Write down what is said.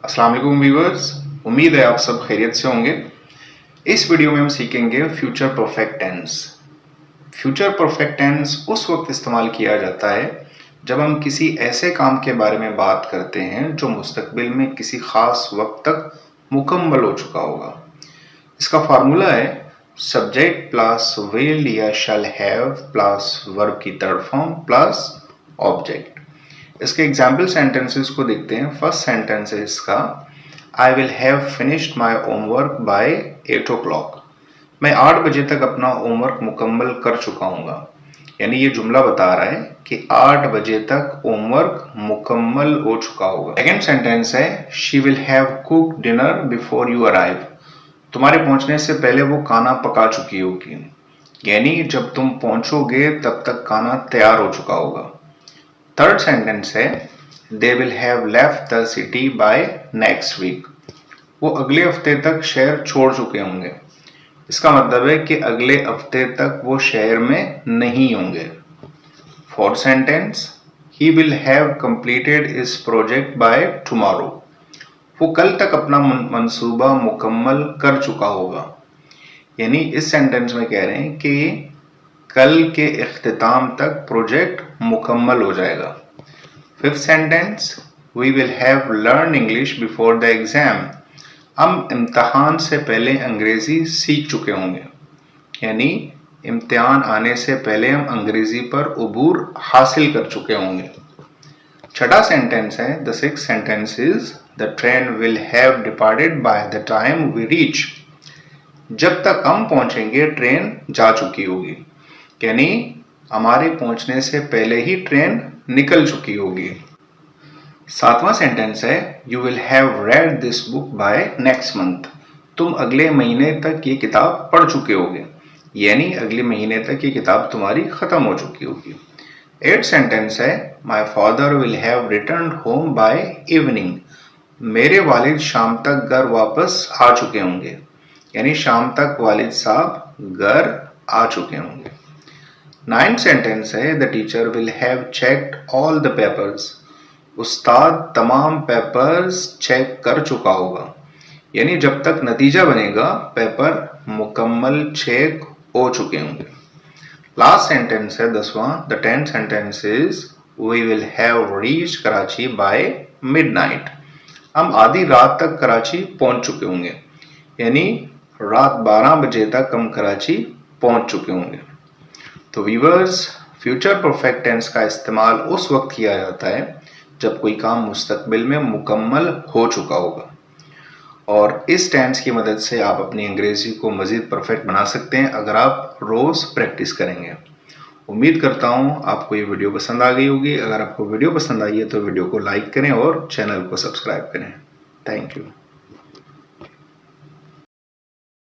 अस्सलाम वालेकुम व्यूअर्स, उम्मीद है आप सब खैरियत से होंगे। इस वीडियो में हम सीखेंगे future perfect tense. Future perfect tense उस वक्त इस्तेमाल किया जाता है जब हम किसी ऐसे काम के बारे में बात करते हैं जो मुस्तकबिल में किसी खास वक्त तक मुकम्मल हो चुका होगा। इसका फार्मूला है सब्जेक्ट प्लस विल या शैल हैव प्लस वर्ब की थर्ड फॉर्म प्लस ऑब्जेक्ट। इसके एग्जाम्पल सेंटेंसेस को देखते हैं। फर्स्ट सेंटेंस है इसका, I will have finished my homework by 8 o'clock। मैं 8 बजे तक अपना होमवर्क मुकम्मल कर चुका हूँगा। यानी ये जुमला बता रहा है कि 8 बजे तक होमवर्क मुकम्मल हो चुका होगा। सेकेंड सेंटेंस है, she will have cooked dinner before you arrive. तुम्हारे पहुंचने से पहले वो खाना पका चुकी होगी। यानी जब तुम पहुंचोगे तब तक खाना तैयार हो चुका होगा। थर्ड सेंटेंस है, they will have left the city by next week. वो अगले हफ्ते तक शहर छोड़ चुके होंगे। इसका मतलब है कि अगले हफ्ते तक वो शहर में नहीं होंगे। Fourth sentence, he will have completed his project by tomorrow. वो कल तक अपना मंसूबा मुकम्मल कर चुका होगा। यानी इस सेंटेंस में कह रहे हैं कि कल के इख्तिताम तक प्रोजेक्ट मुकम्मल हो जाएगा। Fifth sentence, we will have learn English before the exam. हम इम्तहान से पहले अंग्रेजी सीख चुके होंगे। यानी इम्तिहान आने से पहले हम अंग्रेजी पर उबूर हासिल कर चुके होंगे। छठा सेंटेंस है, the sixth sentence is, the train will have departed by the time we reach. जब तक हम पहुंचेंगे ट्रेन जा चुकी होगी। यानी हमारे पहुंचने से पहले ही ट्रेन निकल चुकी होगी। सातवां सेंटेंस है, you will have read this book by next month. तुम अगले महीने तक ये किताब पढ़ चुके होगे। यानी अगले महीने तक ये किताब तुम्हारी खत्म हो चुकी होगी। एट सेंटेंस है, my father will have return home by evening. मेरे वालिद शाम तक घर वापस आ चुके होंगे। यानी शाम तक वालिद साहब घर आ चुके होंगे। नाइन्थ सेंटेंस है, the teacher will have checked all the papers. उस्ताद तमाम पेपर्स चेक कर चुका होगा। यानी जब तक नतीजा बनेगा पेपर मुकम्मल चेक हो चुके होंगे। लास्ट सेंटेंस है 10वां, the 10th sentence is, we will have reached Karachi by midnight. हम आधी रात तक कराची पहुंच चुके होंगे। यानी रात 12 बजे तक हम कराची पहुंच चुके होंगे। तो व्यूअर्स, फ्यूचर परफेक्ट टेंस का इस्तेमाल उस वक्त किया जाता है जब कोई काम मुस्तकबिल में मुकम्मल हो चुका होगा। और इस टेंस की मदद से आप अपनी अंग्रेजी को मज़ीद परफेक्ट बना सकते हैं अगर आप रोज़ प्रैक्टिस करेंगे। उम्मीद करता हूँ आपको ये वीडियो पसंद आ गई होगी। अगर आपको वीडियो पसंद आई है तो वीडियो को लाइक करें और चैनल को सब्सक्राइब करें। Thank you.